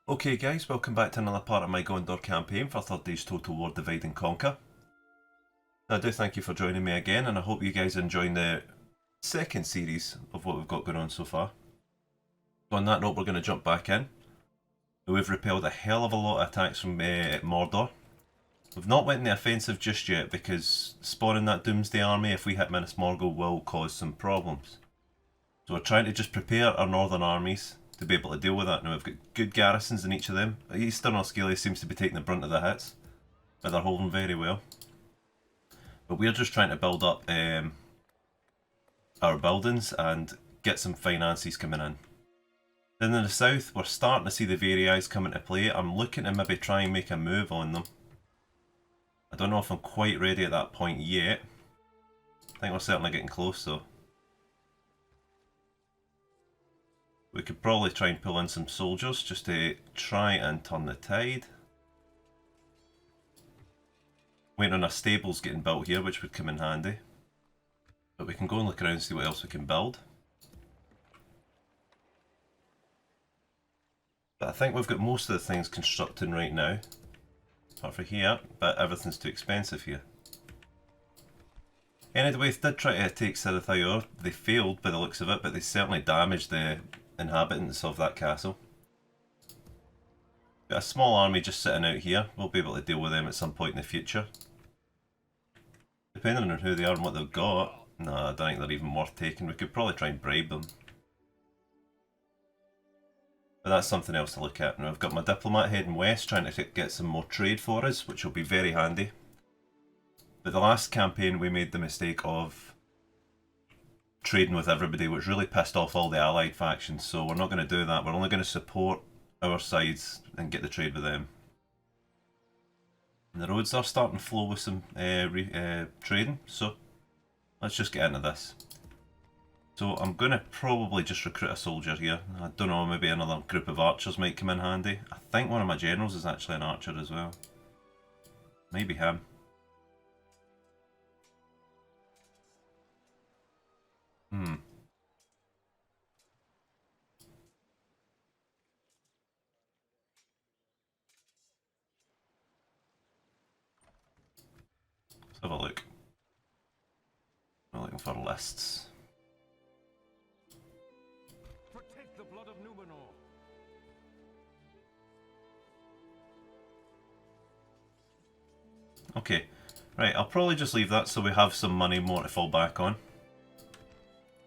Okay guys, welcome back to another part of my Gondor campaign for 3rd Day's Total War Divide and Conquer. I do thank you for joining me again, and I hope you guys are enjoying the second series of what we've got going on so far. So on that note, we're going to jump back in. We've repelled a hell of a lot of attacks from Mordor. We've not went in the offensive just yet because spawning that Doomsday army if we hit Minas Morgul will cause some problems. So we're trying to just prepare our northern armies to be able to deal with that. Now we've got good garrisons in each of them. Eastern Escalation seems to be taking the brunt of the hits, but they're holding very well. But we're just trying to build up our buildings and get some finances coming in. Then in the south, we're starting to see the Varii come into play. I'm looking to maybe try and make a move on them. I don't know if I'm quite ready at that point yet. I think we're certainly getting close though. We could probably try and pull in some soldiers just to try and turn the tide. Waiting on our stables getting built here, which would come in handy. But we can go and look around and see what else we can build. But I think we've got most of the things constructing right now. Apart from here, but everything's too expensive here. Anyway, they did try to take Sarathayur. They failed by the looks of it, but they certainly damaged the inhabitants of that castle. Got a small army just sitting out here. We'll be able to deal with them at some point in the future. Depending on who they are and what they've got. Nah, I don't think they're even worth taking. We could probably try and bribe them. But that's something else to look at. Now I've got my diplomat heading west trying to get some more trade for us, which will be very handy. But the last campaign we made the mistake of trading with everybody, which really pissed off all the allied factions, so we're not going to do that. We're only going to support our sides and get the trade with them. And the roads are starting to flow with some trading, so let's just get into this. So I'm going to probably just recruit a soldier here. I don't know, maybe another group of archers might come in handy. I think one of my generals is actually an archer as well. Maybe him. Let's have a look. We're looking for lists. Protect the blood of Numenor. Okay, right, I'll probably just leave that so we have some money more to fall back on.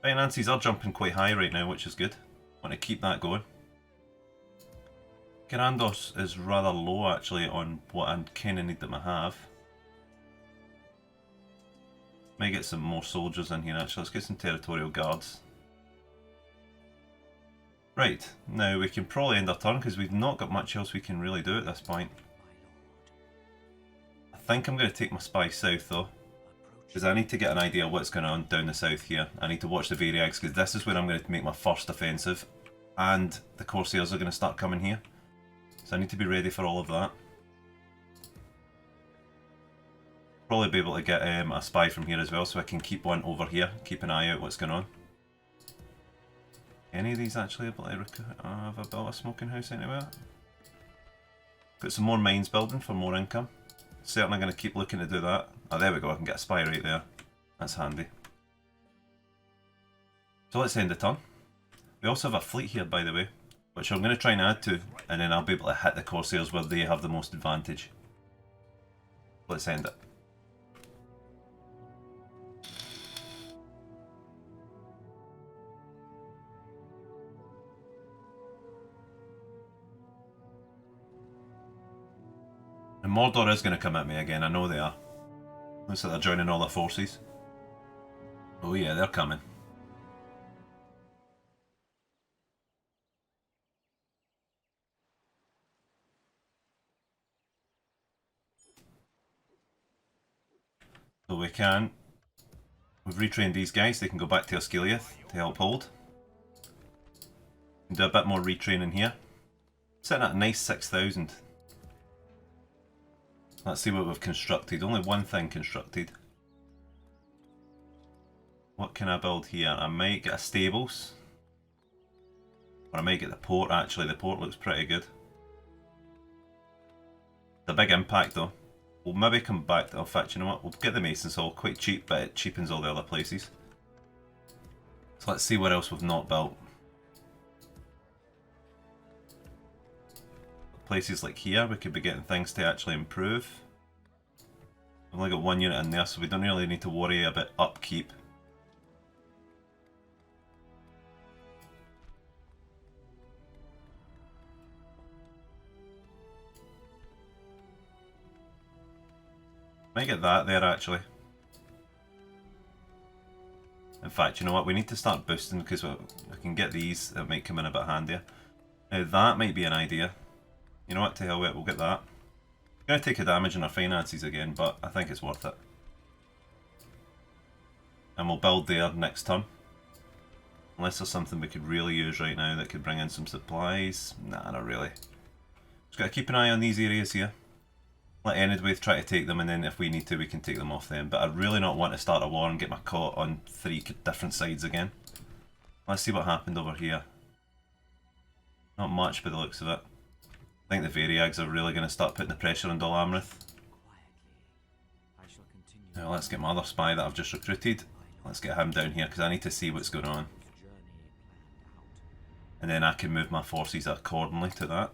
Finances are jumping quite high right now, which is good. Want to keep that going. Garandos is rather low actually on what I kind of need them to have. May get some more soldiers in here actually. Let's get some territorial guards. Right, now we can probably end our turn because we've not got much else we can really do at this point. I think I'm going to take my spy south though, because I need to get an idea of what's going on down the south here. I need to watch the Varii because this is where I'm going to make my first offensive, and the Corsairs are going to start coming here. So I need to be ready for all of that. Probably be able to get a spy from here as well, so I can keep one over here, keep an eye out what's going on. Any of these actually able to have I built a smoking house anywhere? Got some more mines building for more income. Certainly going to keep looking to do that. Oh, there we go, I can get a spy right there. That's handy. So let's end the turn. We also have a fleet here, by the way, which I'm going to try and add to, and then I'll be able to hit the Corsairs where they have the most advantage. Let's end it. And Mordor is going to come at me again, I know they are. Looks like they're joining all their forces. Oh yeah, they're coming. So we've retrained these guys, they can go back to Escalation to help hold. And do a bit more retraining here. Sitting at a nice 6,000. Let's see what we've constructed. Only one thing constructed. What can I build here? I might get a stables. Or I might get the port actually. The port looks pretty good. a big impact though. We'll maybe come back to, in fact, you know what, we'll get the Mason's Hall quite cheap, but it cheapens all the other places. So let's see what else we've not built. Places like here, we could be getting things to actually improve. We've only got one unit in there, so we don't really need to worry about upkeep. Might get that there actually. In fact, you know what, we need to start boosting because we can get these, it might come in a bit handier. Now that might be an idea. You know what, to hell with it, we'll get that. Gonna take a damage in our finances again, but I think it's worth it. And we'll build there next turn. Unless there's something we could really use right now that could bring in some supplies. Nah, not really. Just gotta keep an eye on these areas here. Let Enidwaith try to take them, and then if we need to, we can take them off them. But I'd really not want to start a war and get my caught on 3 different sides again. Let's see what happened over here. Not much by the looks of it. I think the Variags are really going to start putting the pressure on Dol Amroth. Now let's get my other spy that I've just recruited. Let's get him down here because I need to see what's going on. And then I can move my forces accordingly to that.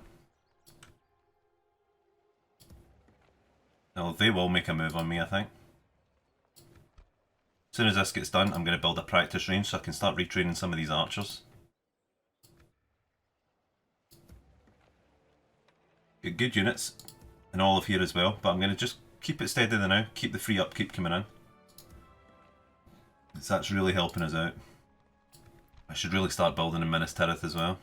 Now they will make a move on me, I think. As soon as this gets done, I'm going to build a practice range so I can start retraining some of these archers. Get good units in all of here as well, but I'm going to just keep it steady now, keep the free upkeep coming in. That's really helping us out. I should really start building in Minas Tirith as well.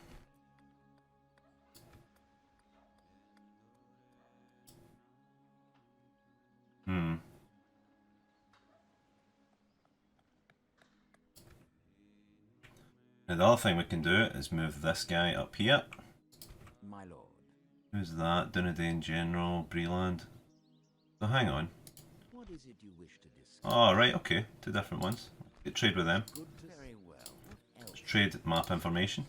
Now the other thing we can do is move this guy up here. My lord. Who's that? Dunedain General, Breland. So hang on. What is it you wish to discuss? Oh right, okay. 2 different ones. Get trade with them. Very well. What else? Let's trade map information.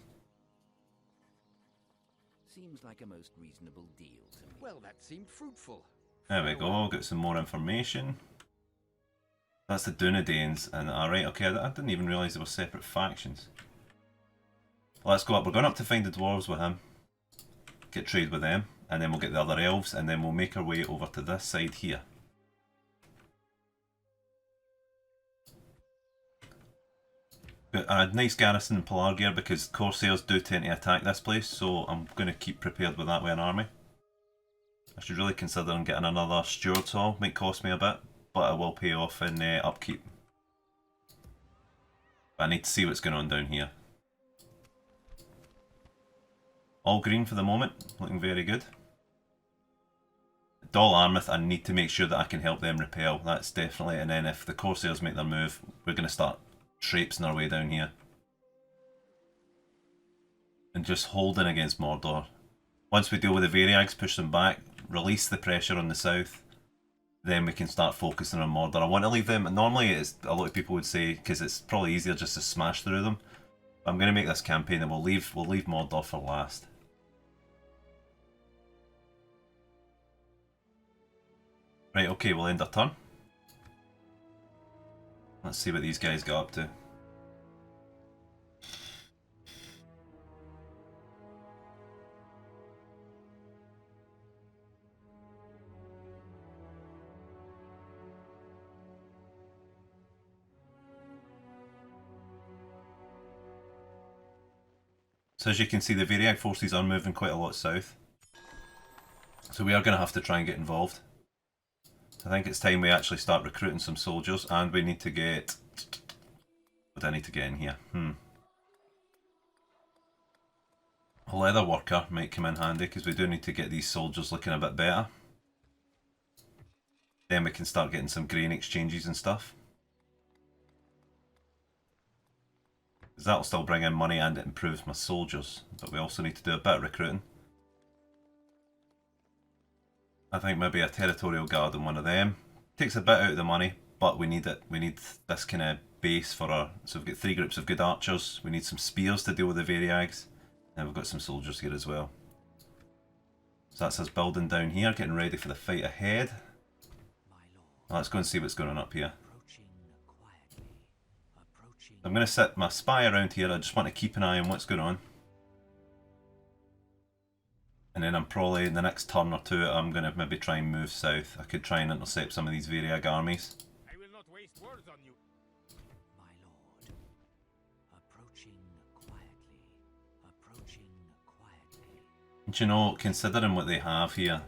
Seems like a most reasonable deal to me. Well, that seemed fruitful. There we go, get some more information. That's the Dunedains, and alright, okay, I didn't even realise they were separate factions. Let's go up, we're going up to find the dwarves with him. Get trade with them, and then we'll get the other elves, and then we'll make our way over to this side here. Got a nice garrison in Pelargir because Corsairs do tend to attack this place, so I'm going to keep prepared with that with an army. I should really consider getting another Steward's Hall. Might cost me a bit, but it will pay off in upkeep. But I need to see what's going on down here. All green for the moment, looking very good. Dol Amroth, I need to make sure that I can help them repel, that's definitely, and then if the Corsairs make their move, we're going to start traipsing our way down here. And just holding against Mordor. Once we deal with the Variags, push them back, release the pressure on the south, then we can start focusing on Mordor. I want to leave them, normally it's, a lot of people would say, because it's probably easier just to smash through them. But I'm going to make this campaign and we'll leave Mordor for last. Right, okay, we'll end our turn. Let's see what these guys got up to. So as you can see, the Variag forces are moving quite a lot south. So we are going to have to try and get involved. I think it's time we actually start recruiting some soldiers, and we need to get... What do I need to get in here? A leather worker might come in handy, because we do need to get these soldiers looking a bit better. Then we can start getting some grain exchanges and stuff. Because that'll still bring in money and it improves my soldiers, but we also need to do a bit of recruiting. I think maybe a territorial guard on one of them. Takes a bit out of the money, but we need it. We need this kind of base for our... So we've got 3 groups of good archers. We need some spears to deal with the Variags. And we've got some soldiers here as well. So that's us building down here, getting ready for the fight ahead. My lord. Well, let's go and see what's going on up here. Approaching quietly. Approaching. I'm going to set my spy around here. I just want to keep an eye on what's going on. And then I'm probably, in the next turn or two, I'm going to maybe try and move south. I could try and intercept some of these Variag armies. I will not waste words on you. My lord. Approaching quietly. Approaching quietly. And you know, considering what they have here,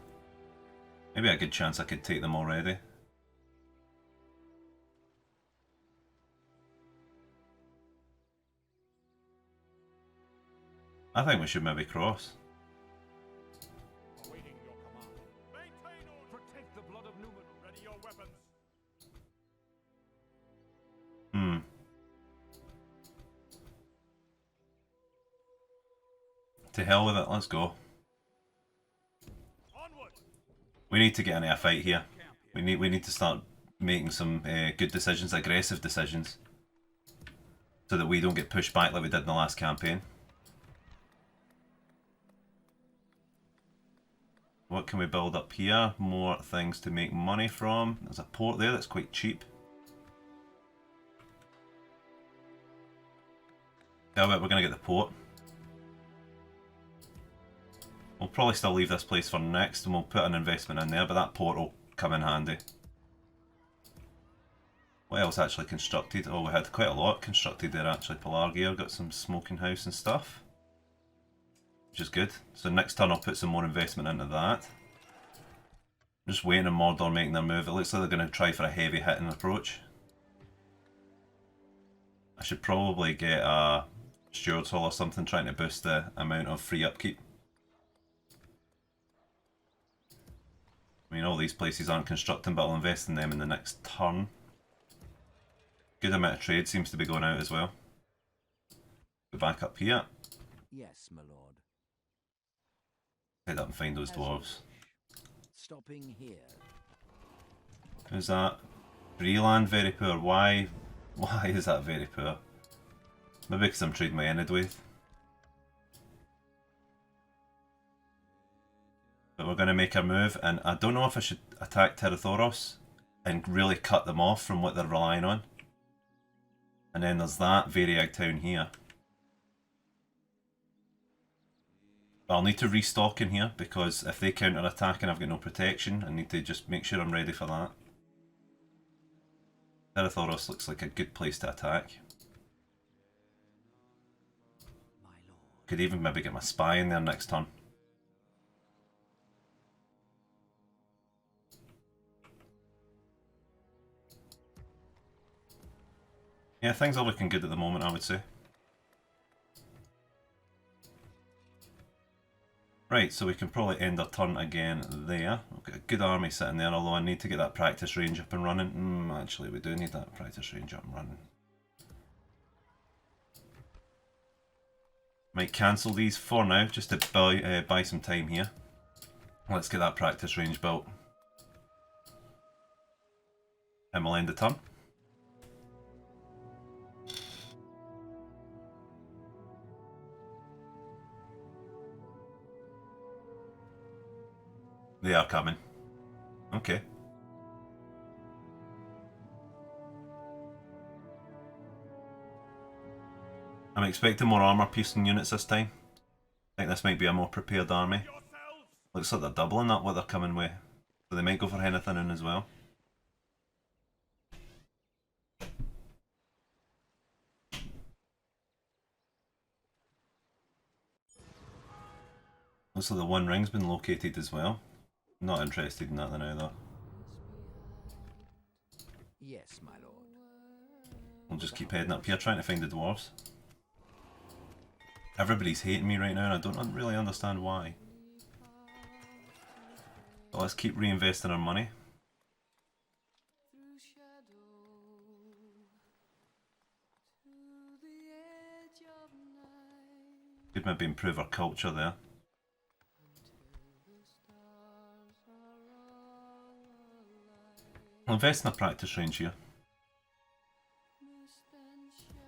maybe a good chance I could take them already. I think we should maybe cross. Awaiting your command. Maintain order. Protect the blood of Numenor. Ready your weapons. To hell with it, let's go. Onward. We need to get into a fight here. We need to start making some good decisions, aggressive decisions, so that we don't get pushed back like we did in the last campaign. What can we build up here? More things to make money from. There's a port there that's quite cheap. Yeah, but we're going to get the port. We'll probably still leave this place for next and we'll put an investment in there, but that port will come in handy. What else actually constructed? Oh, we had quite a lot constructed there actually. Pelargia, got some smoking house and stuff, which is good. So next turn I'll put some more investment into that. I'm just waiting on Mordor making their move. It looks like they're going to try for a heavy hitting approach. I should probably get a Steward's Hall or something trying to boost the amount of free upkeep. I mean, all these places aren't constructing, but I'll invest in them in the next turn. Good amount of trade seems to be going out as well. Go back up here. Yes, my lord. Head up and find those dwarves. Stopping here. Who's that? Breland, very poor. Why is that very poor? Maybe because I'm trading my Enidwaith. But we're going to make our move, and I don't know if I should attack Terathoros and really cut them off from what they're relying on. And then there's that Variag town here. But I'll need to restock in here, because if they counter-attack and I've got no protection, I need to just make sure I'm ready for that. Terathoros looks like a good place to attack. My lord. Could even maybe get my spy in there next turn. Yeah, things are looking good at the moment, I would say. Right, so we can probably end our turn again there. We've got a good army sitting there, although I need to get that practice range up and running. Actually, we do need that practice range up and running. Might cancel these for now, just to buy some time here. Let's get that practice range built. And we'll end the turn. They are coming. Okay. I'm expecting more armor piercing units this time. I think this might be a more prepared army. Looks like they're doubling that what they're coming with. So they might go for anything in as well. Looks like the One Ring's been located as well. Not interested in that then either. Yes, my lord. We'll just keep heading up here trying to find the dwarves. Everybody's hating me right now and I don't really understand why. But let's keep reinvesting our money. Could maybe improve our culture there. I'll invest in a practice range here.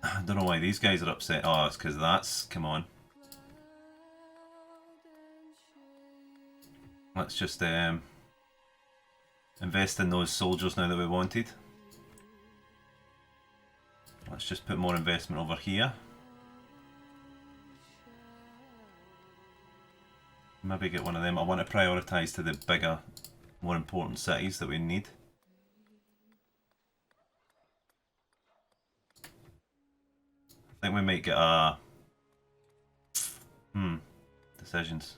I don't know why these guys are upset. Oh, it's because that's... come on. Let's just invest in those soldiers now that we wanted. Let's just put more investment over here. Maybe get one of them. I want to prioritise to the bigger, more important cities that we need. I think we might get a... Decisions.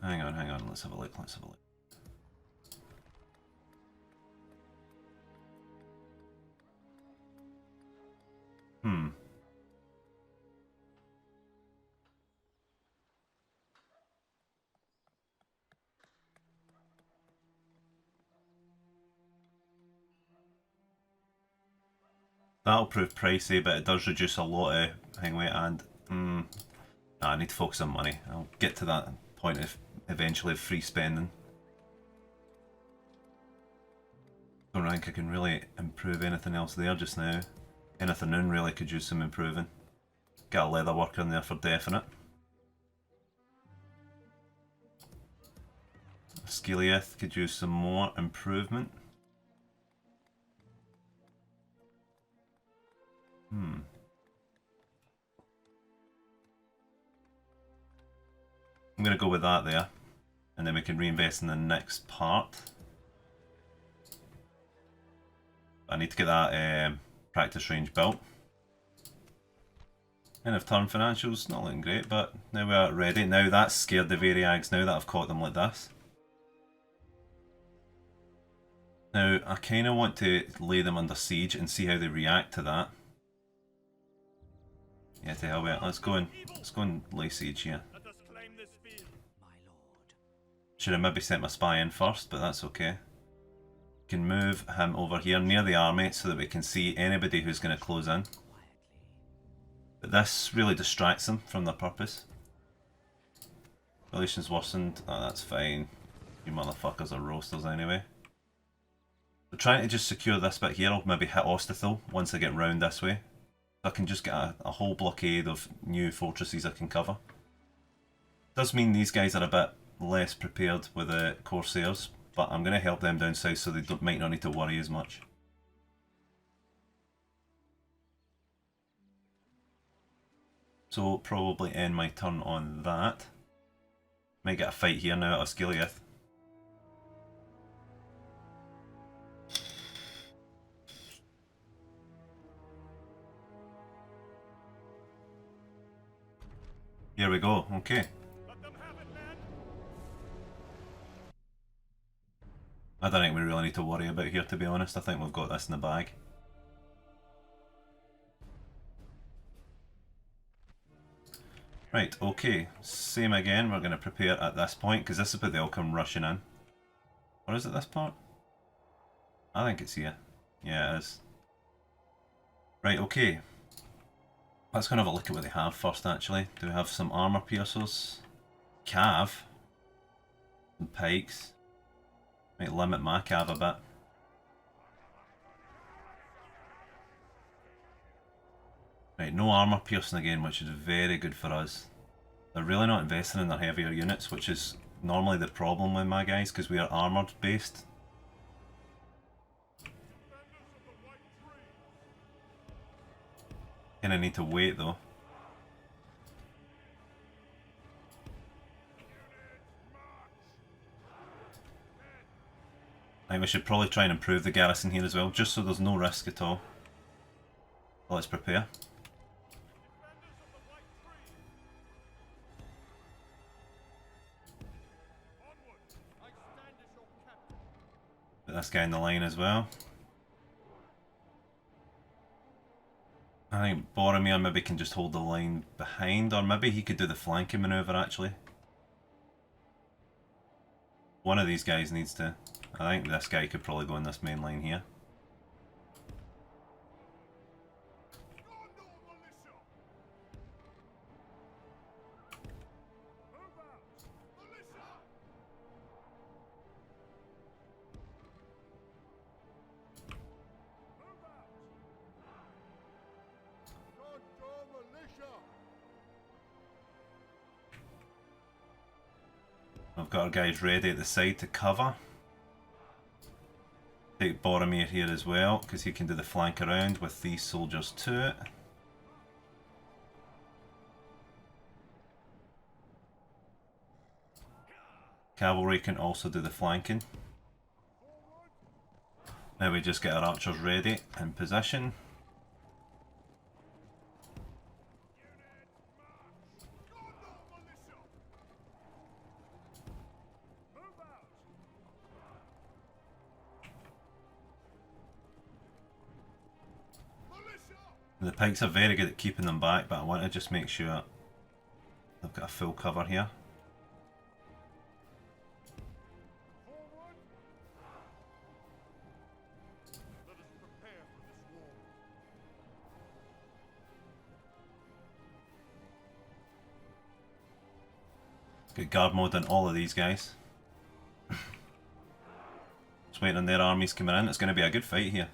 Hang on, let's have a look, That'll prove pricey, but it does reduce a lot of hang weight and... nah, I need to focus on money. I'll get to that point of eventually free spending. Don't think I can really improve anything else there just now. Anything in really could use some improving. Got a leather worker in there for definite. Skilieth could use some more improvement. I'm going to go with that there, and then we can reinvest in the next part. I need to get that practice range built. End of turn financials, not looking great, but now we are ready. Now that's scared the Variags now that I've caught them like this. Now I kind of want to lay them under siege and see how they react to that. Yeah, to hell with it. Let's go and lay siege here. Let us claim this field. My lord. Should have maybe sent my spy in first, but that's okay. Can move him over here near the army so that we can see anybody who's going to close in. But this really distracts them from their purpose. Relations worsened. Oh, that's fine. You motherfuckers are roasters anyway. We're trying to just secure this bit here. I'll maybe hit Ostithil once I get round this way. I can just get a whole blockade of new fortresses I can cover. Does mean these guys are a bit less prepared with the Corsairs, but I'm going to help them down south so they might not need to worry as much. So probably end my turn on that. Might get a fight here now at Osgiliath. Here we go, okay. Let them have it, men. I don't think we really need to worry about here, to be honest. I think we've got this in the bag. Right, okay. Same again, we're going to prepare at this point, because this is where they'll come rushing in. Or is it this part? I think it's here. Yeah, it is. Right, okay. Let's go and have a look at what they have first, actually. Do we have some armour piercers? Cav. Some pikes. Might limit my cav a bit. Right, no armour piercing again, which is very good for us. They're really not investing in their heavier units, which is normally the problem with my guys, because we are armoured based. Kinda need to wait though. I think we should probably try and improve the garrison here as well, just so there's no risk at all. Let's prepare. Put this guy in the line as well. I think Boromir maybe can just hold the line behind, or maybe he could do the flanking manoeuvre actually. One of these guys needs to... I think this guy could probably go in this main line here. I've got our guys ready at the side to cover. Take Boromir here as well, because he can do the flank around with these soldiers to it. Cavalry can also do the flanking. Now we just get our archers ready in position. The pikes are very good at keeping them back, but I want to just make sure I've got a full cover here. Get guard mode on all of these guys. Just waiting on their armies coming in. It's going to be a good fight here.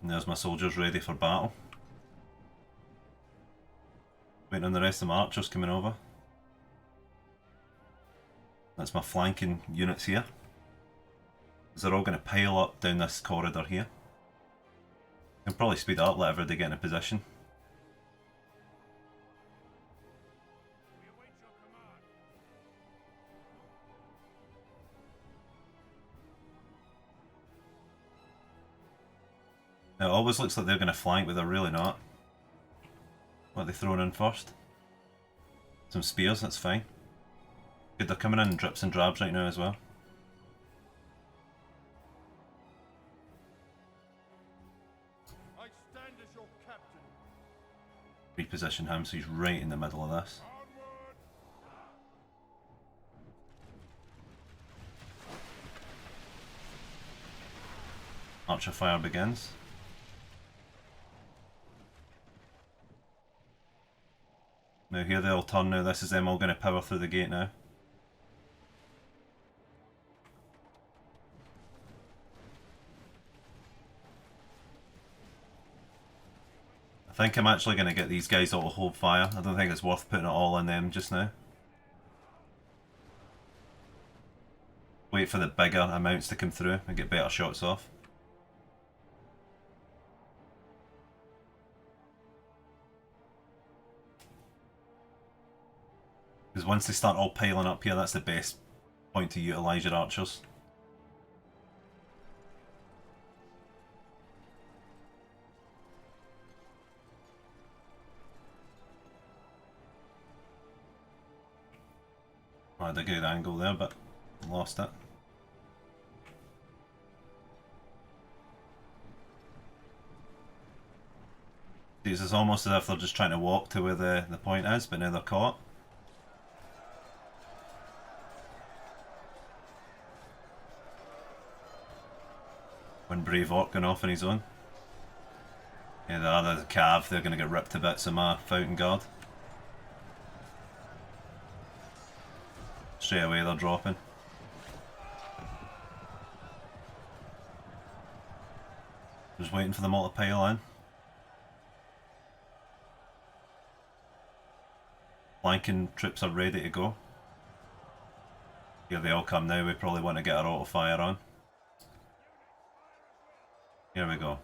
And there's my soldiers ready for battle. Waiting on the rest of my archers coming over. That's my flanking units here. They're all going to pile up down this corridor here. I'll probably speed it up whenever they get in a position. Now, it always looks like they're going to flank, but they're really not. What are they throwing in first? Some spears, that's fine. Good, they're coming in drips and drabs right now as well. I stand as your captain. Reposition him so he's right in the middle of this. Archer fire begins. Now here they'll turn now, this is them all going to power through the gate now. I think I'm actually going to get these guys all to hold fire. I don't think it's worth putting it all on them just now. Wait for the bigger amounts to come through and get better shots off. Because once they start all piling up here, that's the best point to utilise your archers. I had a good angle there, but lost it. It's almost as if they're just trying to walk to where the point is, but now they're caught. One brave orc going off on his own. Yeah, the other cav, they're going to get ripped to bits of my fountain guard. Straight away they're dropping. Just waiting for them all to pile in. Flanking troops are ready to go. Here they all come now, we probably want to get our auto fire on. Here we go.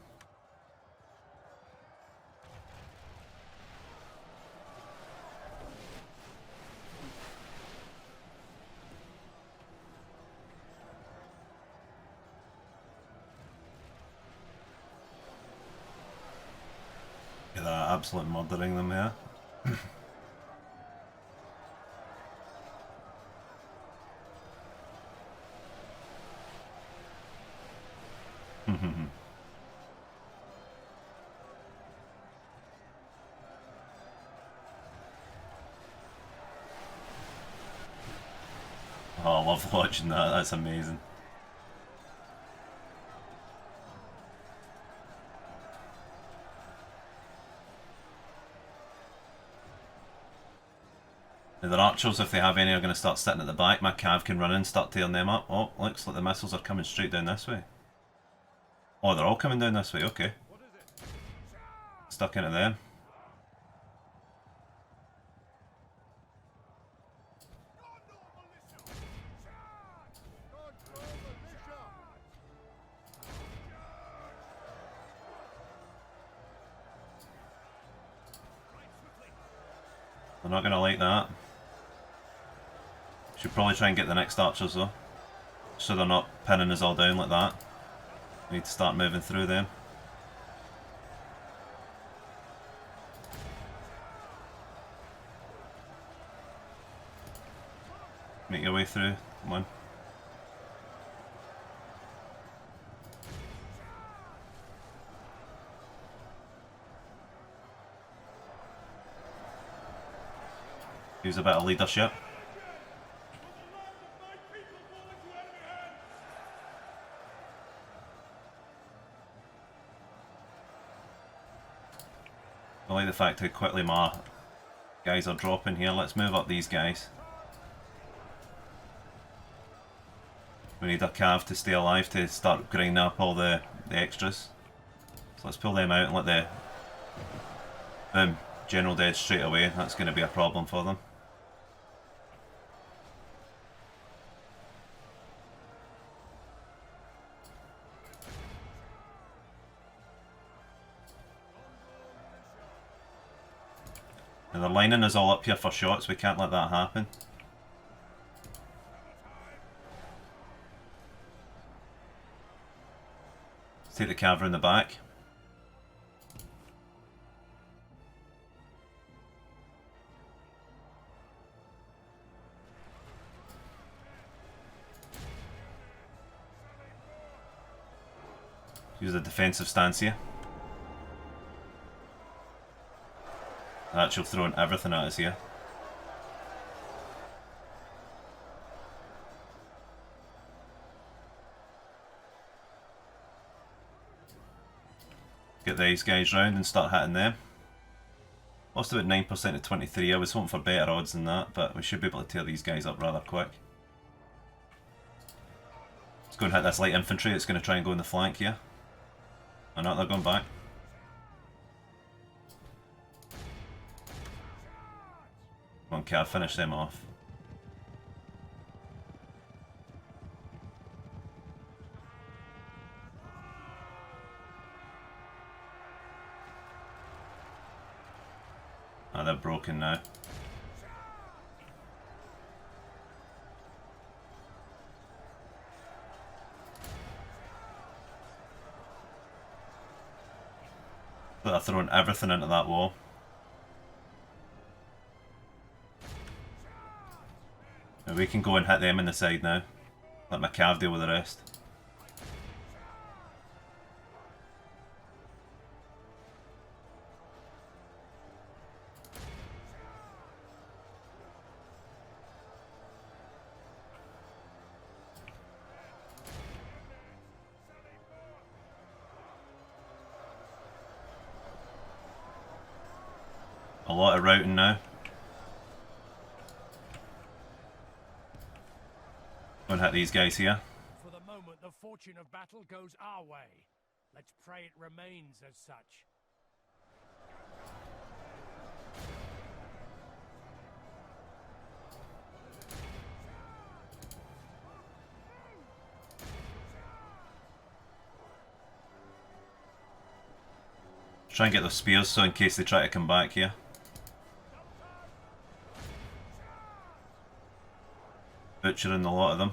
Look at that, absolute murdering them there. Oh, I love watching that, that's amazing. Now their archers, if they have any, are going to start sitting at the back. My cav can run in and start tearing them up. Oh, looks like the missiles are coming straight down this way. Oh, they're all coming down this way, okay. Stuck into them. They're not going to like that. Should probably try and get the next archers though, so they're not pinning us all down like that. We need to start moving through them. Make your way through, come on. Use a bit of leadership. I like the fact how quickly my guys are dropping here. Let's move up these guys. We need a cav to stay alive to start grinding up all the extras. So let's pull them out and let the boom, general dead straight away. That's going to be a problem for them. Now they're lining us all up here for shots, we can't let that happen. Let's take the cav in the back. Use a defensive stance here. They're actually throwing everything at us here. Get these guys round and start hitting them. Lost about 9% to 23. I was hoping for better odds than that, but we should be able to tear these guys up rather quick. Let's go and hit this light infantry. It's going to try and go in the flank here. Oh no, they're going back. Come on, Cav, finish them off. Ah, they're broken now. But they're throwing everything into that wall. And we can go and hit them in the side now. Let my cav deal with the rest. A lot of routing now. Go and hit these guys here. For the moment, the fortune of battle goes our way. Let's pray it remains as such. Try and get those spears so in case they try to come back here. Butchering a lot of them.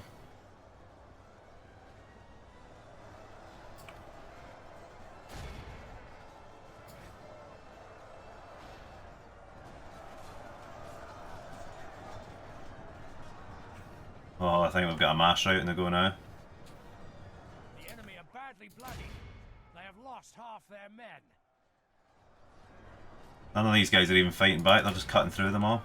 Oh, I think we've got a mash out in the go now. The enemy are badly bloodied. They have lost half their men. None of these guys are even fighting back, they're just cutting through them all.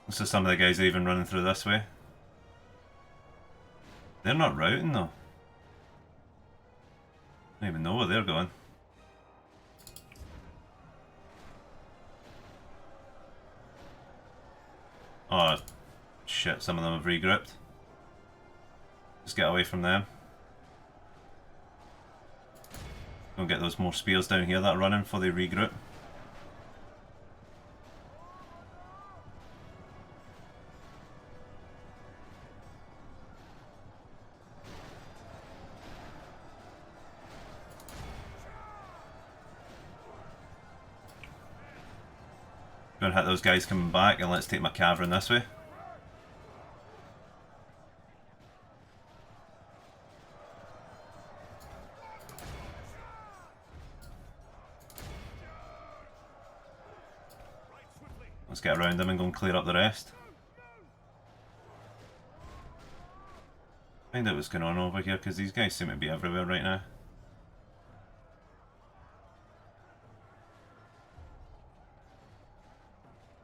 So some of the guys are even running through this way. They're not routing though. I don't even know where they're going. Oh shit, some of them have regrouped. Just get away from them. Go get those more spears down here that are running before they regroup. Go and hit those guys coming back, and let's take my cavern this way. Let's get around them and go and clear up the rest. Find out what's going on over here, because these guys seem to be everywhere right now.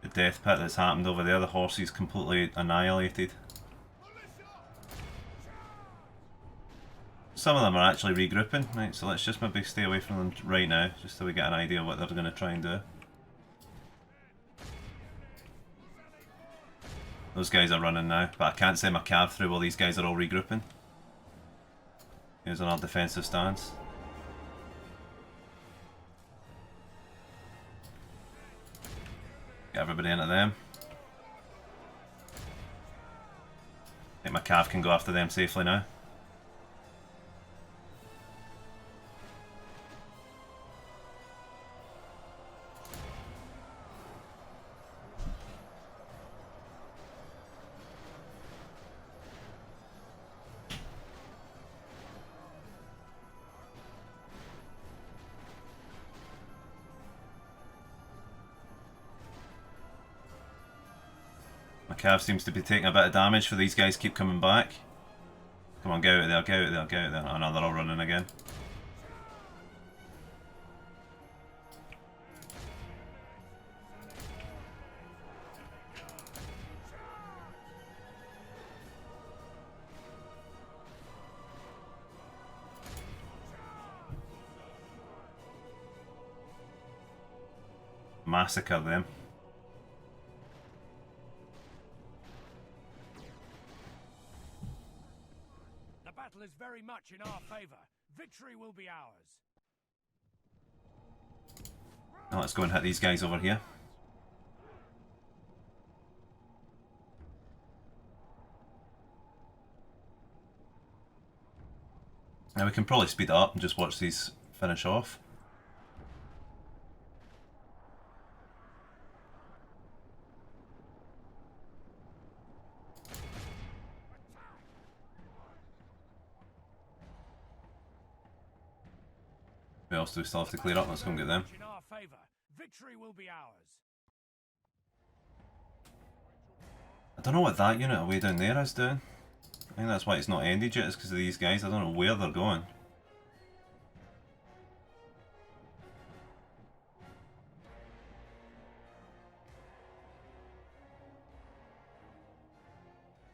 The death pit that's happened over there, the horse is completely annihilated. Some of them are actually regrouping, right, so let's just maybe stay away from them right now, just so we get an idea of what they're going to try and do. Those guys are running now, but I can't send my cav through while these guys are all regrouping. Here's an odd defensive stance. Get everybody into them. I think my cav can go after them safely now. My cav seems to be taking a bit of damage for these guys keep coming back. Come on, get out of there, get out of there, get out of there. Oh no, they're all running again. Massacre them. The battle is very much in our favor. Victory will be ours. Now let's go and hit these guys over here. Now we can probably speed it up and just watch these finish off. Who else do we still have to clear up? Let's go and get them. In our favor. Victory will be ours. I don't know what that unit away down there is doing. I think that's why it's not ended yet, it's because of these guys. I don't know where they're going.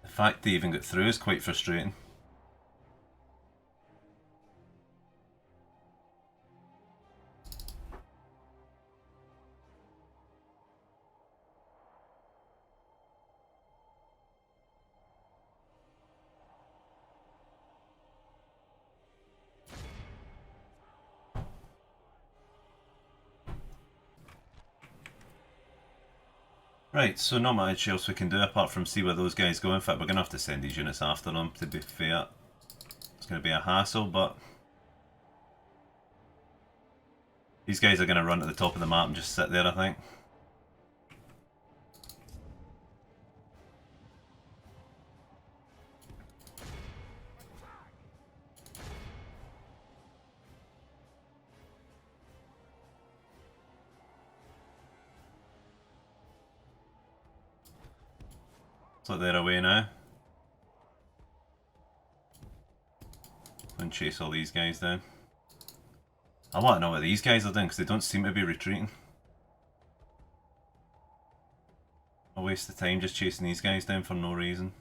The fact they even got through is quite frustrating. Right, so not much else we can do apart from see where those guys go. In fact, we're going to have to send these units after them, to be fair. It's going to be a hassle, but these guys are going to run to the top of the map and just sit there, I think. So they're away now. And chase all these guys down. I want to know what these guys are doing because they don't seem to be retreating. A waste of time just chasing these guys down for no reason.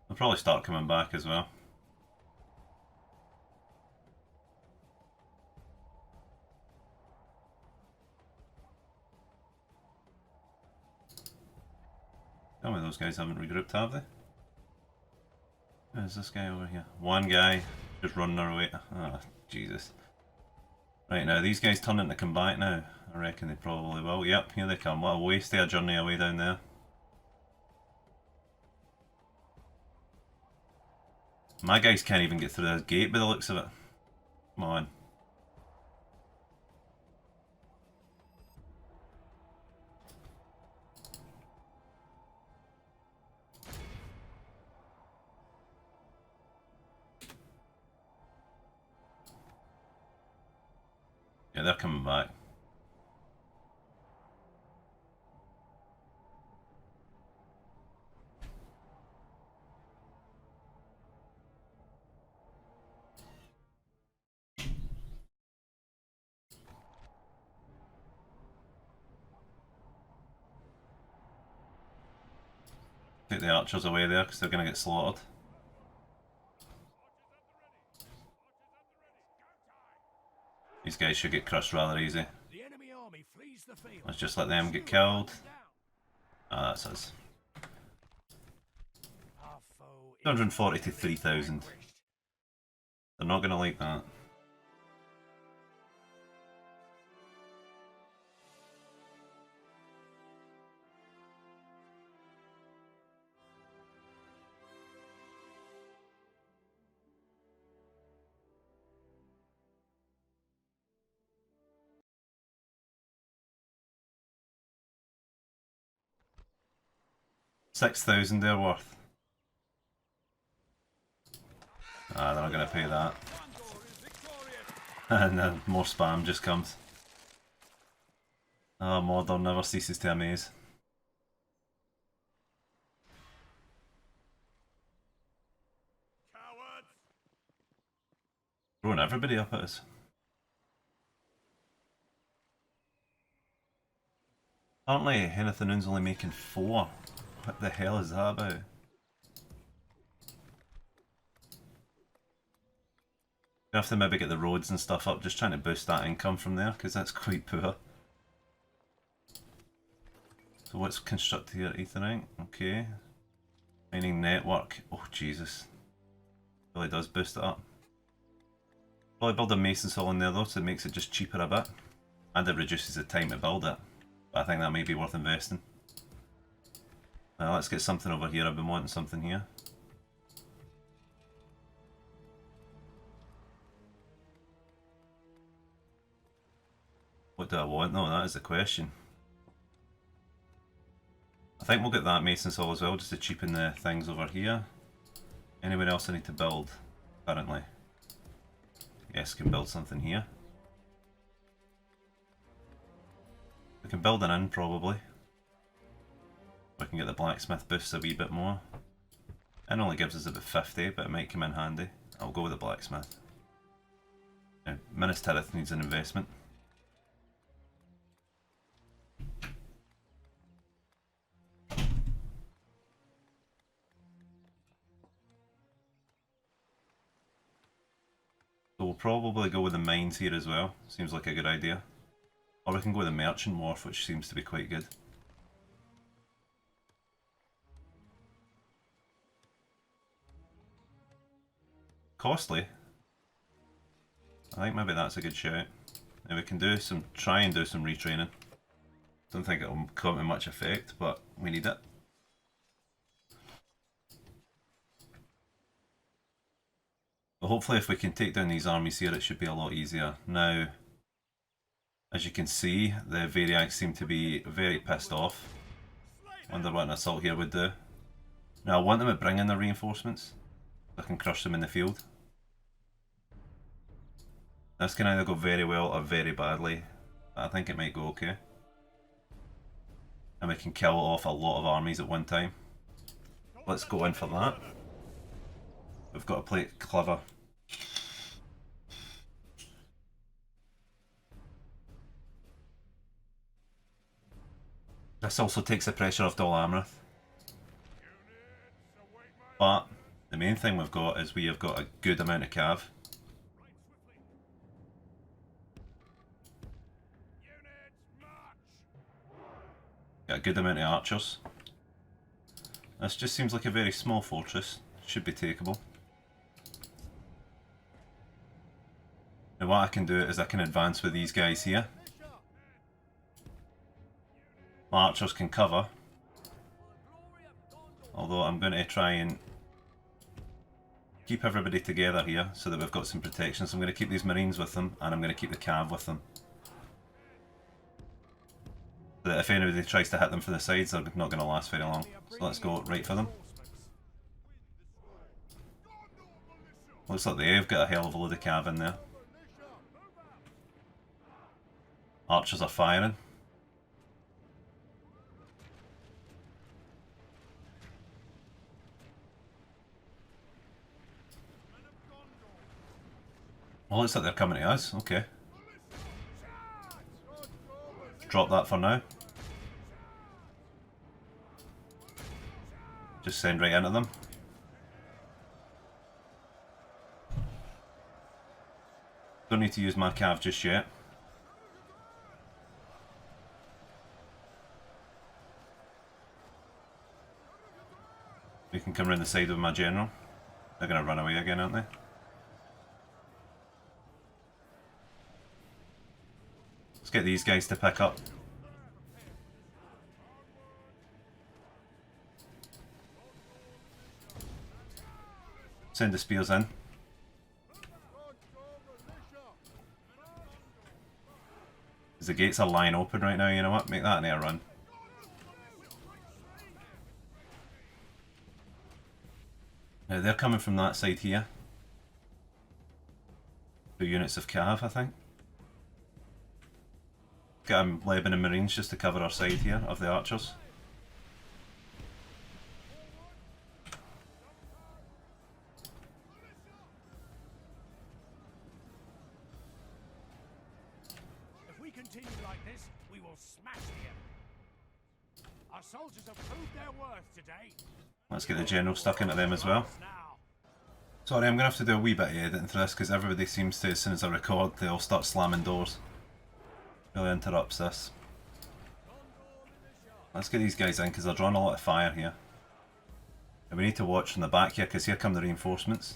They'll probably start coming back as well. Tell me those guys haven't regrouped, have they? Who's this guy over here? One guy just running our way. Oh, Jesus. Right, now these guys turning to come back now. I reckon they probably will. Yep, here they come. What a waste of a journey away down there. My guys can't even get through this gate by the looks of it. Come on. Yeah, they're coming back. Take the archers away there because they're going to get slaughtered. These guys should get crushed rather easy. The enemy army flees the field. Let's just let them get killed. Ah, that's us. 240 to 3,000. They're not going to like that. $6,000 they're worth. Ah, they're not going to pay that. And then more spam just comes. Ah, Mordor never ceases to amaze. Throwing everybody up at us. Apparently, Henethanoon's only making 4. What the hell is that about? You have to maybe get the roads and stuff up, just trying to boost that income from there, because that's quite poor. So what's constructed here? Etherite, okay. Mining network, oh Jesus. Really does boost it up. Probably build a mason saw in there though, so it makes it just cheaper a bit. And it reduces the time to build it. But I think that may be worth investing. Now let's get something over here, I've been wanting something here. What do I want though? That is the question. I think we'll get that mason saw as well, just to cheapen the things over here. Anywhere else I need to build currently? Yes, can build something here. We can build an inn probably. We can get the blacksmith boosts a wee bit more. It only gives us about 50, but it might come in handy. I'll go with the blacksmith. Now, Minas Tirith needs an investment. So we'll probably go with the mines here as well. Seems like a good idea. Or we can go with the merchant wharf, which seems to be quite good. Costly. I think maybe that's a good shout. Now we can do try and do some retraining. Don't think it'll come to much effect, but we need it. But hopefully if we can take down these armies here, it should be a lot easier. Now, as you can see, the Variags seem to be very pissed off. Wonder what an assault here would do. Now I want them to bring in their reinforcements, so I can crush them in the field. This can either go very well or very badly. I think it might go okay. And we can kill off a lot of armies at one time. Let's go in for that. We've got to play it clever. . This also takes the pressure off Dol Amroth. But the main thing we've got is we have got a good amount of cav. Got a good amount of archers. This just seems like a very small fortress. Should be takeable. Now what I can do is I can advance with these guys here. My archers can cover. Although I'm going to try and keep everybody together here so that we've got some protection. So I'm going to keep these marines with them and I'm going to keep the cav with them. So that if anybody tries to hit them from the sides, they're not going to last very long. So let's go right for them. Looks like they've got a hell of a load of cav in there. Archers are firing. Well, looks like they're coming to us. Okay. Drop that for now. Just send right into them. Don't need to use my cav just yet. We can come around the side with my general. They're going to run away again, aren't they? Let's get these guys to pick up. Send the spears in. Because the gates are lying open right now, you know what? Make that an air run. Now they're coming from that side here. 2 units of cav, I think. Get a Lebanon Marines just to cover our side here of the archers. If we continue like this, we will smash the enemy. Our soldiers have proved their worth today. Let's get the general stuck into them as well. Sorry, I'm going to have to do a wee bit of editing for this because everybody seems to, as soon as I record, they all start slamming doors. Really interrupts this. Let's get these guys in because they're drawing a lot of fire here. And we need to watch from the back here because here come the reinforcements.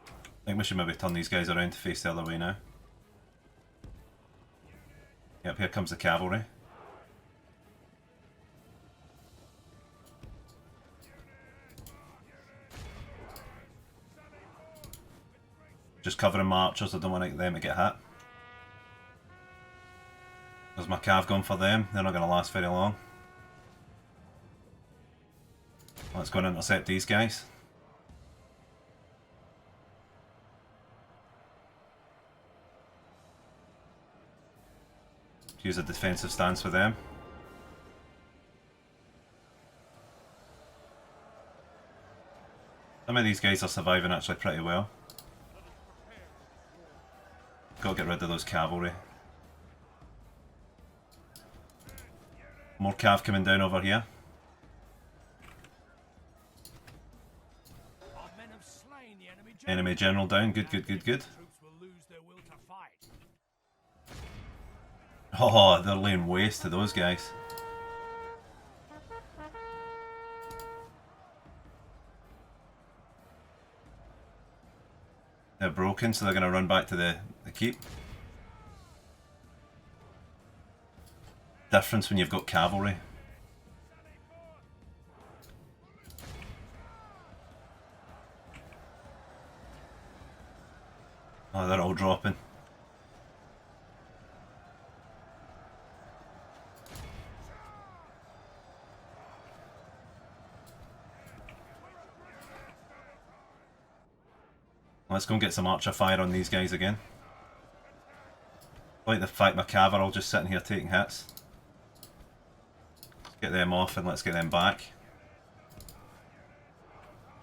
I think we should maybe turn these guys around to face the other way now. Yep, here comes the cavalry. Just covering my archers, I don't want them to get hit. There's my cav going for them, they're not going to last very long. Let's go and intercept these guys. Use a defensive stance with them. Some of these guys are surviving actually pretty well. Gotta get rid of those cavalry. More cav coming down over here. Enemy general down, good, good, good, good. Oh, they're laying waste to those guys. They're broken, so they're going to run back to the keep. Difference when you've got cavalry. Oh, they're all dropping. Let's go and get some archer fire on these guys again. I like the fact my cav are all just sitting here taking hits. Get them off and let's get them back.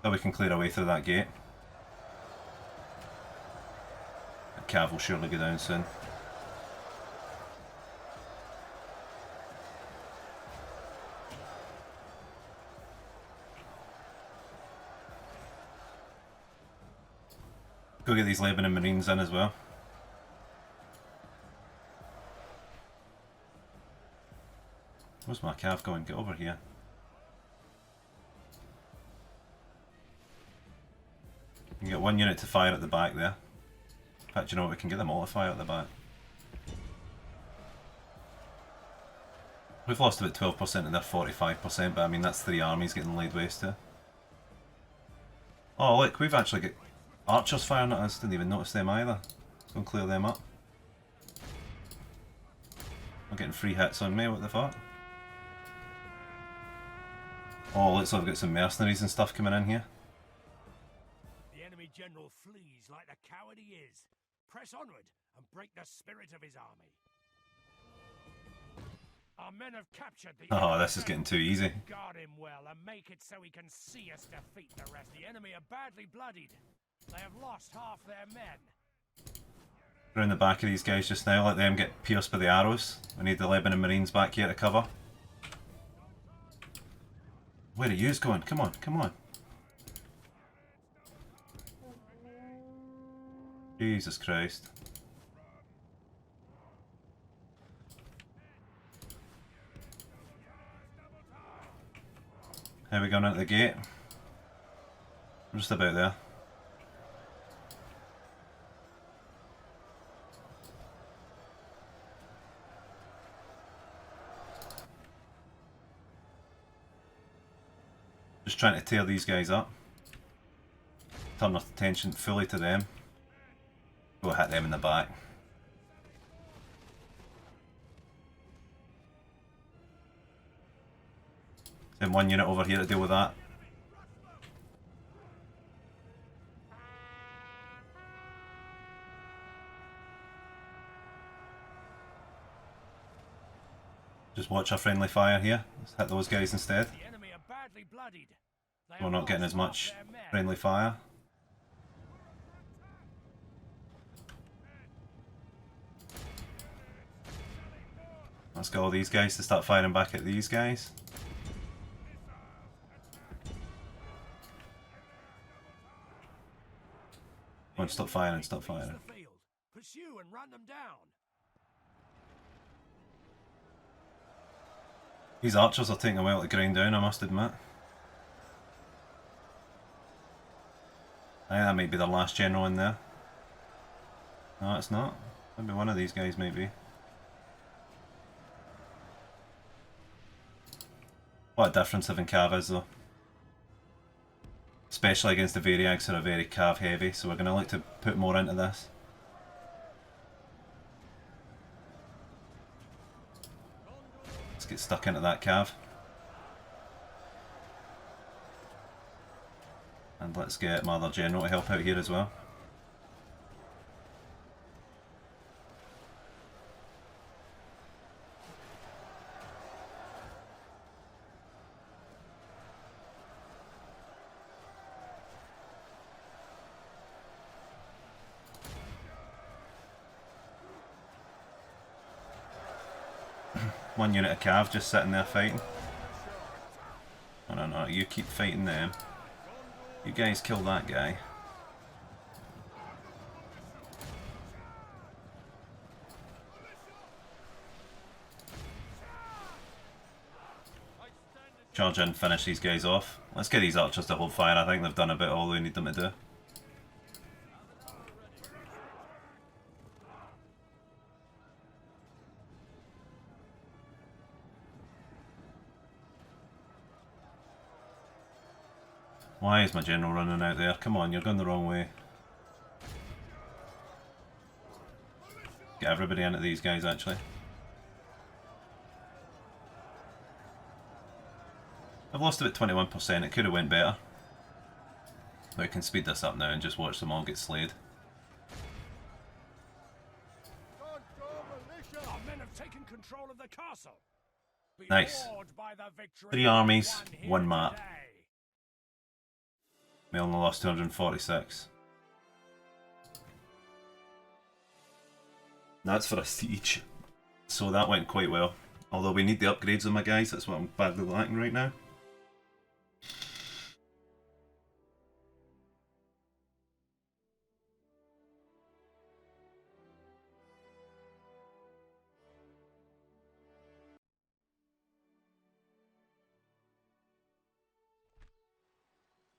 So we can clear away through that gate. The cav will surely go down soon. Go get these Lebanon Marines in as well. Where's my cav going? Get over here. You can get one unit to fire at the back there. In fact, you know what? We can get them all to fire at the back. We've lost about 12% of their 45%, but I mean, that's 3 armies getting laid waste to. Oh, look, we've actually got archers firing at us. Didn't even notice them either. Let's go and clear them up. I'm getting free hits on me, what the fuck? Oh, looks like I've got some mercenaries and stuff coming in here. The enemy general flees like the coward he is. Press onward and break the spirit of his army. Our men have captured the Oh, this is getting too easy. Guard him well and make it so he can see us defeat the rest. The enemy are badly bloodied. They have lost half their men. Around the back of these guys just now, let them get pierced by the arrows. We need the Lebanon Marines back here to cover. Where are yous going? Come on, come on. Jesus Christ. How are we going out the gate? We're just about there. Just trying to tear these guys up. Turn our attention fully to them. Go hit them in the back. Send one unit over here to deal with that. Just watch our friendly fire here. Let's hit those guys instead. The enemy are badly bloodied. We're not getting as much friendly fire. Let's get all these guys to start firing back at these guys. Come on, stop firing, stop firing. Pursue and run them down. These archers are taking a while to grind down, I must admit. I think that might be the last general in there. No, it's not. Maybe one of these guys, maybe. What a difference having cav is, though. Especially against the Variags who are very cav heavy, so we're going to look to put more into this. Let's get stuck into that cav. And let's get my other general to help out here as well. One unit of cav just sitting there fighting. Oh no, no, you keep fighting them. You guys kill that guy. Charge in, finish these guys off. Let's get these archers to hold fire. I think they've done a bit all we need them to do. Why is my general running out there? Come on, you're going the wrong way. Get everybody into these guys, actually. I've lost about 21%, it could have went better. But I can speed this up now and just watch them all get slayed. Our men have taken control of the castle. Be Nice. awed by the victory 3 armies, won 1 here map. today. We only lost 246. That's for a siege. So that went quite well. Although we need the upgrades on my guys, that's what I'm badly lacking right now.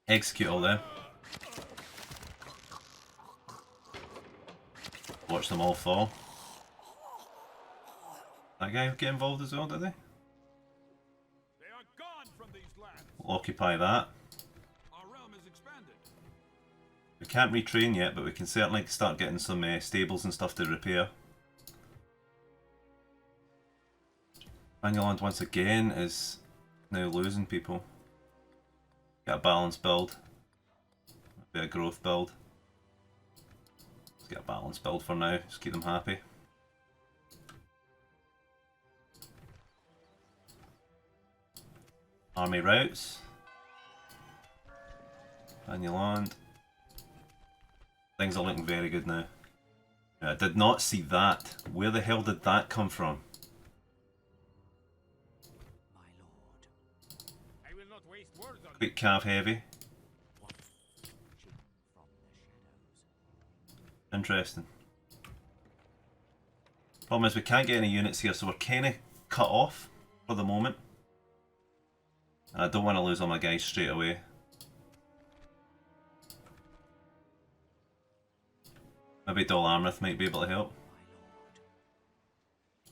Execute all them. Watch them all fall. That guy get involved as well, did they? They are gone from these lands. We'll occupy that. Our realm is expanded. We can't retrain yet, but we can certainly start getting some stables and stuff to repair. Annuland once again is now losing people. Get a balanced build. A bit of growth build. Let's get a balanced build for now, just keep them happy. Army routes. Annuland. Things are looking very good now. I did not see that. Where the hell did that come from? My lord. I will not waste words on Quick cav heavy. Watching from the shadows. Interesting. Problem is we can't get any units here, so we're kind of cut off for the moment. And I don't want to lose all my guys straight away. Maybe Dol Amrith might be able to help.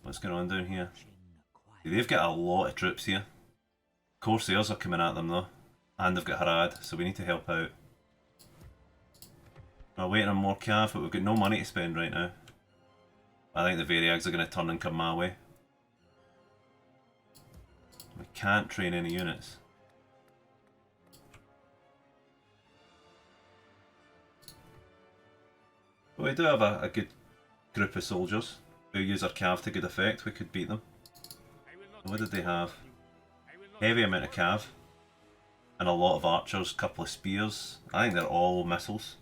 What's going on down here? They've got a lot of troops here. Corsairs are coming at them though. And they've got Harad, so we need to help out. We're waiting on more cav, but we've got no money to spend right now. I think the Variags are going to turn and come my way. We can't train any units. But we do have a good group of soldiers who use our cav to good effect. We could beat them. What did they have? Heavy amount of cav. And a lot of archers, couple of spears. I think they're all missiles.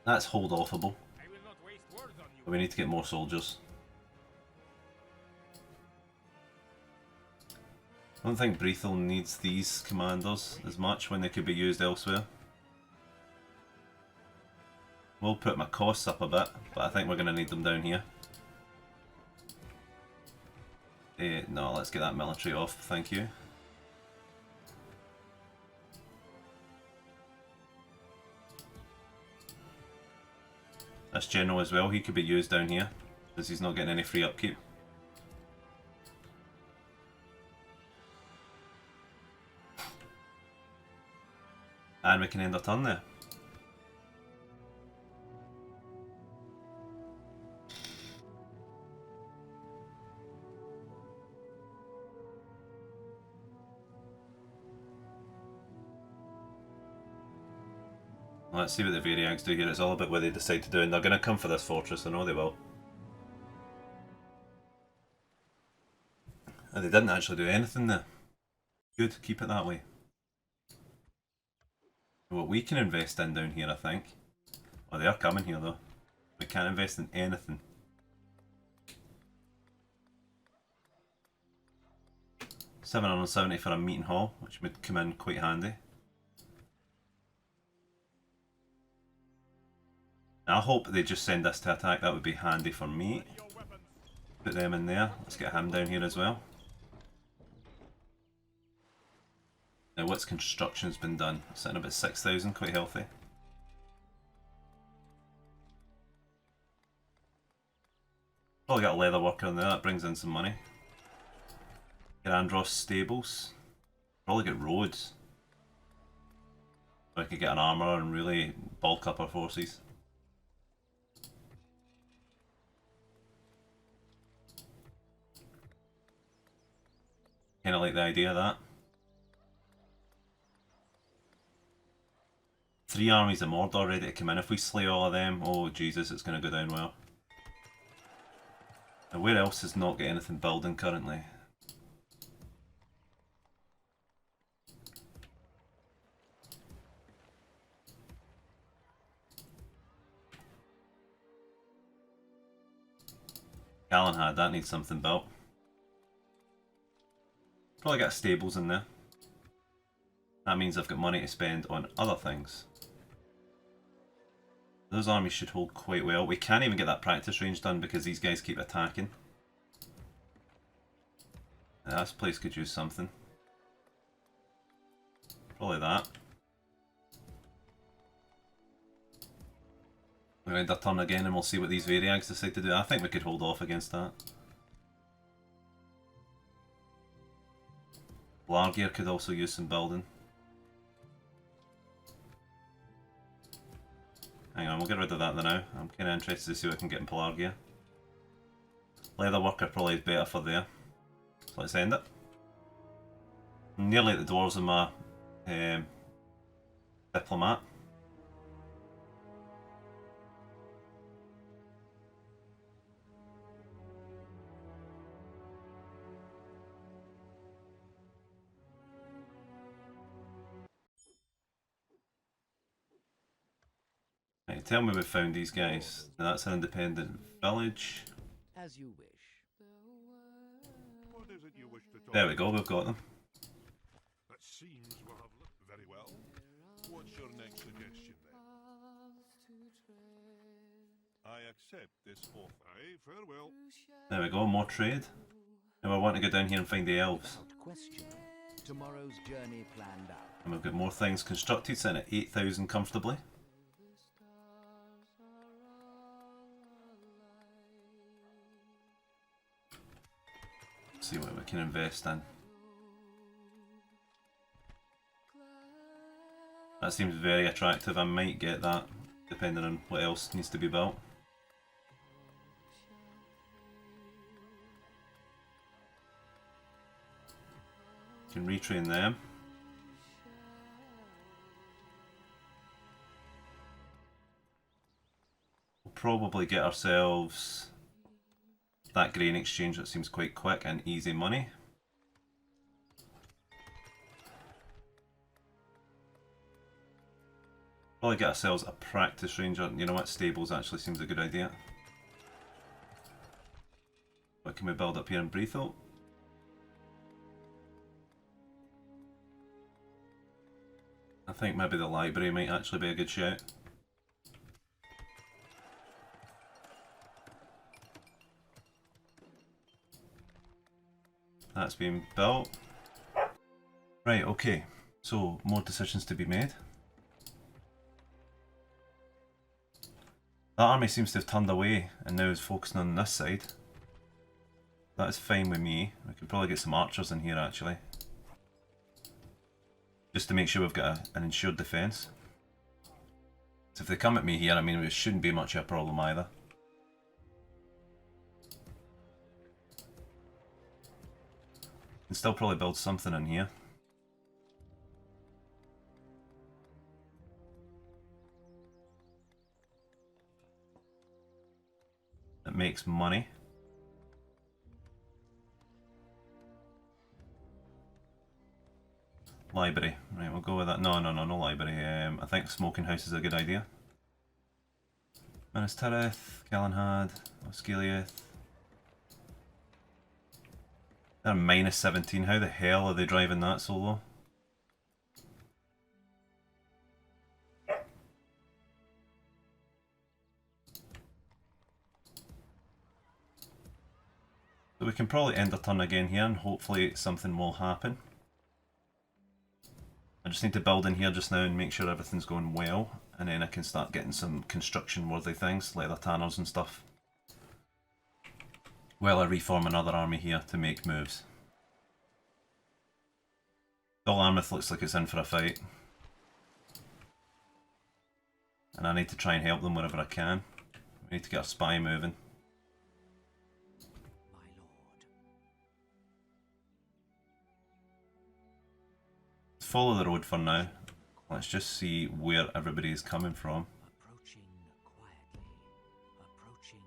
That's hold offable. But we need to get more soldiers. I don't think Breathel needs these commanders as much when they could be used elsewhere. We'll put my costs up a bit, but I think we're going to need them down here. No, let's get that military off, thank you. This general as well, he could be used down here, because he's not getting any free upkeep. And we can end our turn there. Let's see what the Variags do here. It's all about what they decide to do, and they're going to come for this fortress. I know they will. And they didn't actually do anything there. Good, keep it that way. What we can invest in down here, I think. Oh, they are coming here though. We can't invest in anything. $770 for a meeting hall, which would come in quite handy. I hope they just send us to attack, that would be handy for me. Put them in there, let's get him down here as well. Now what's construction's been done? Sitting about 6,000, quite healthy. Probably got a leather worker in there, that brings in some money. Get Andros stables. Probably get roads. So I could get an armourer and really bulk up our forces. Kinda like the idea of that. 3 armies of Mordor ready to come in. If we slay all of them, oh Jesus, it's going to go down well. Now where else is not got anything building currently? Gallenhad, that needs something built. Probably got stables in there. That means I've got money to spend on other things. Those armies should hold quite well. We can't even get that practice range done because these guys keep attacking. This place could use something. Probably that. We'll end our turn again and we'll see what these Variags decide to do. I think we could hold off against that. Largear could also use some building. Hang on, we'll get rid of that now. I'm kind of interested to see what I can get in Pelargia. Leatherworker probably is better for there. So let's end it. I'm nearly at the dwarves in my diplomat. Right, tell me we found these guys. Now that's an independent village. As you wish. What is it you wish to talk There we go, we've got them. That seems to have looked very well. What's your next suggestion then? I accept this offer. Aye, farewell. There we go, more trade. Now I want to go down here and find the elves. Without question. Tomorrow's journey planned out. And we've got more things constructed, sitting at 8,000 comfortably. See what we can invest in. That seems very attractive. I might get that, depending on what else needs to be built. Can retrain them. We'll probably get ourselves that grain exchange that seems quite quick and easy money. Probably get ourselves a practice ranger. You know what, stables actually seems a good idea. What can we build up here in Breathel? I think maybe the library might actually be a good shout. That's been built. Right, okay. So, more decisions to be made. That army seems to have turned away and now is focusing on this side. That is fine with me. We could probably get some archers in here actually. Just to make sure we've got an ensured defence. So if they come at me here, I mean, it shouldn't be much of a problem either. Can still probably build something in here. That makes money. Library. Right, we'll go with that. No library. I think smoking house is a good idea. Minas Tirith, Gallenhad, Osgiliath. They're minus 17. How the hell are they driving that so low? So we can probably end the turn again here and hopefully something will happen. I just need to build in here just now and make sure everything's going well, and then I can start getting some construction worthy things, leather tanners and stuff. While I reform another army here to make moves. Dol Amroth looks like it's in for a fight. And I need to try and help them wherever I can. We need to get our spy moving. My lord. Let's follow the road for now. Let's just see where everybody is coming from. Approaching quietly. Approaching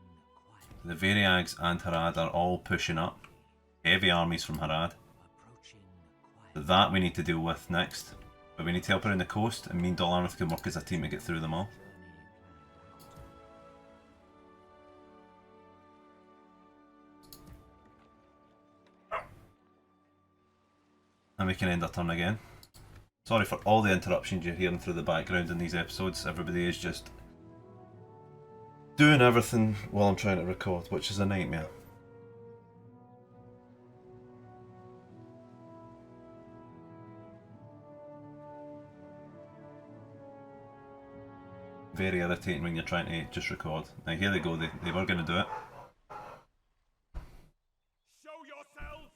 quietly. The Variags and Harad are all pushing up. Heavy armies from Harad. Approaching quietly. So that we need to deal with next. But we need to help around the coast, and me and Dol Amroth can work as a team to get through them all. And we can end our turn again. Sorry for all the interruptions you're hearing through the background in these episodes. Everybody is just doing everything while I'm trying to record, which is a nightmare. Very irritating when you're trying to just record. Now here they go, they were going to do it. Show yourselves!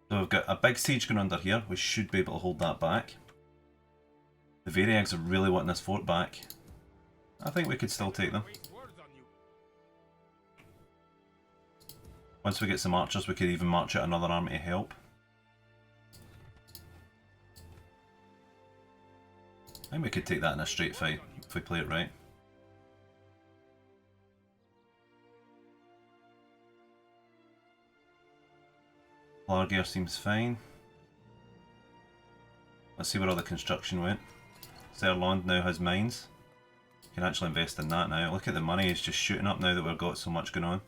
So we've got a big siege going under here. We should be able to hold that back. The Variags are really wanting this fort back. I think we could still take them. Waste words on you. Once we get some archers, we could even march out another army to help. I think we could take that in a straight fight if we play it right. Largear seems fine. Let's see where all the construction went. Serland now has mines. You can actually invest in that now. Look at the money, it's just shooting up now that we've got so much going on.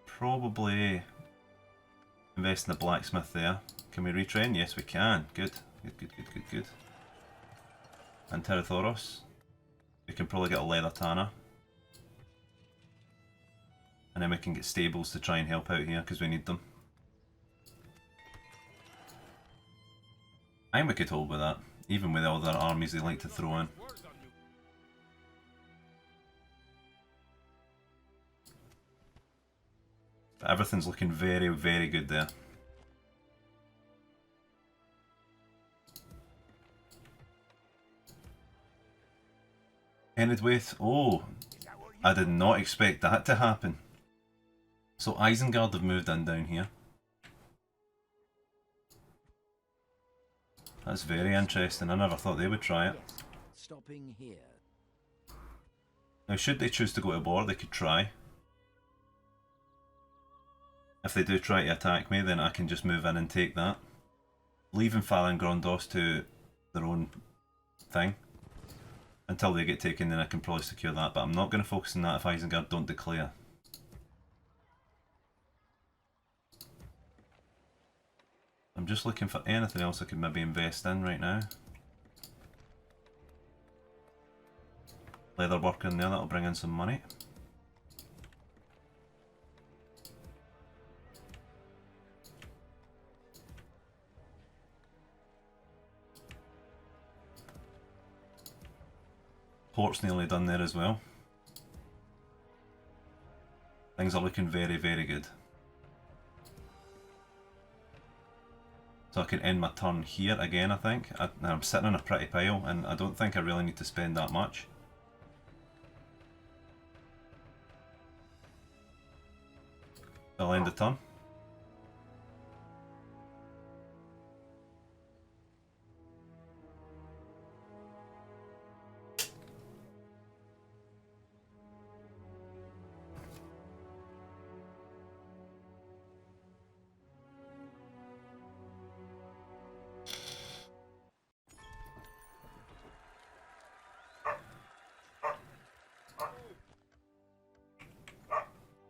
Probably invest in the blacksmith there. Can we retrain? Yes, we can. Good. Good. And Terathoros. We can probably get a leather tanner. And then we can get stables to try and help out here because we need them. I think we could hold with that. Even with all the armies they like to throw in. Words on you. But everything's looking very, very good there. Enidwaith, oh, I did not expect that to happen. So Isengard have moved in down here. That's very interesting, I never thought they would try it. Yes, stopping here. Now should they choose to go to war, they could try. If they do try to attack me, then I can just move in and take that. Leaving Fallen Grondos to their own thing. Until they get taken, then I can probably secure that, but I'm not going to focus on that if Isengard don't declare. I'm just looking for anything else I could maybe invest in right now. Leather worker in there, that'll bring in some money. Port's nearly done there as well. Things are looking very, very good. So I can end my turn here again, I think. I'm sitting on a pretty pile and I don't think I really need to spend that much. I'll end the turn.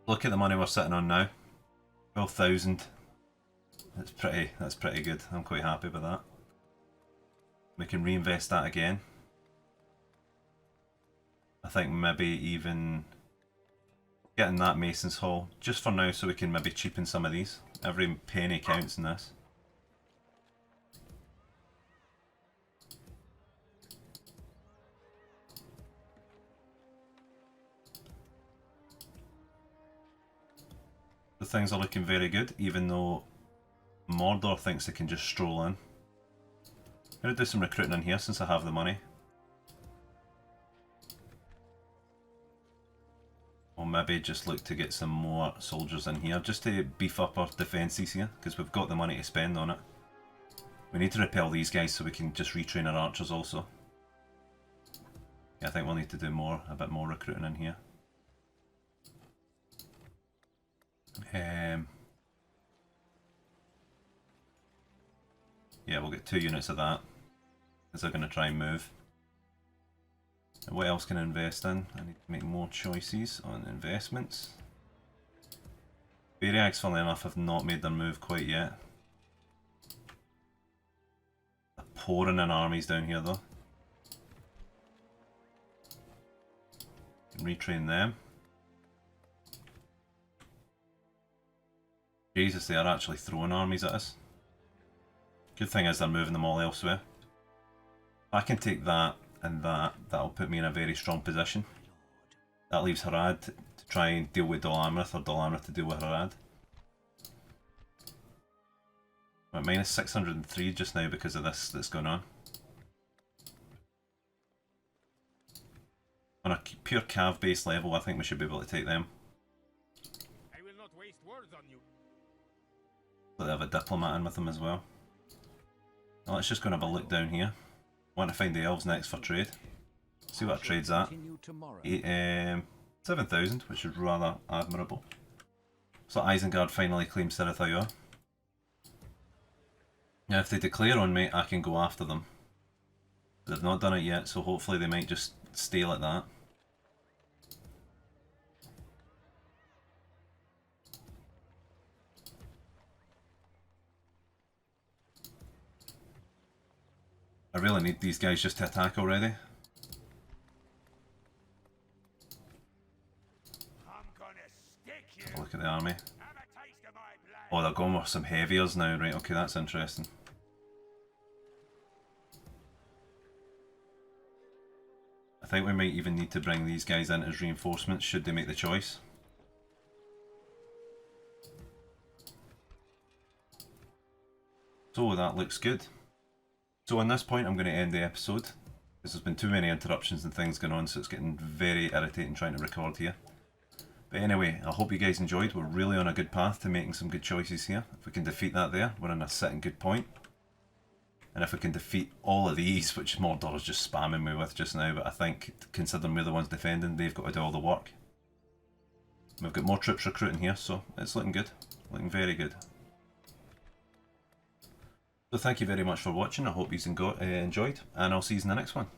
Look at the money we're sitting on now. 12,000. That's pretty good. I'm quite happy with that. We can reinvest that again. I think maybe even getting that Mason's Hall just for now so we can maybe cheapen some of these. Every penny counts in this. The things are looking very good, even though Mordor thinks they can just stroll in. I'm going to do some recruiting in here since I have the money. Or maybe just look to get some more soldiers in here, just to beef up our defences here, because we've got the money to spend on it. We need to repel these guys so we can just retrain our archers also. Yeah, I think we'll need to do a bit more recruiting in here. Yeah, we'll get 2 units of that, because they're going to try and move. And what else can I invest in? I need to make more choices on investments. Variags, funnily enough, have not made their move quite yet. They're pouring in armies down here though. Retrain them. Jesus, they are actually throwing armies at us. Good thing is they're moving them all elsewhere. I can take that and that. That'll put me in a very strong position. That leaves Harad to try and deal with Dol Amroth, or Dol Amroth to deal with Harad. We're at minus 603 just now because of this that's going on. On a pure cav based level, I think we should be able to take them. I will not waste words on you. But they have a diplomat in with them as well. Now let's just go and have a look down here. I want to find the elves next for trade. See what our trade's at. 7,000, which is rather admirable. So Isengard finally claims Cirithayor. Now if they declare on me, I can go after them. They've not done it yet, so hopefully they might just stay like that. I really need these guys just to attack already. I'm gonna stick you. Have a look at the army. Have a taste of my blood. Oh, they're going with some heaviers now, right? Okay, that's interesting. I think we might even need to bring these guys in as reinforcements should they make the choice. So that looks good. So on this point I'm going to end the episode, because there's been too many interruptions and things going on, so it's getting very irritating trying to record here. But anyway, I hope you guys enjoyed. We're really on a good path to making some good choices here. If we can defeat that there, we're in a sitting good point. And if we can defeat all of these, which Mordor is just spamming me with just now, but I think, considering we're the ones defending, they've got to do all the work. We've got more troops recruiting here, so it's looking good. Looking very good. So thank you very much for watching. I hope you enjoyed, and I'll see you in the next one.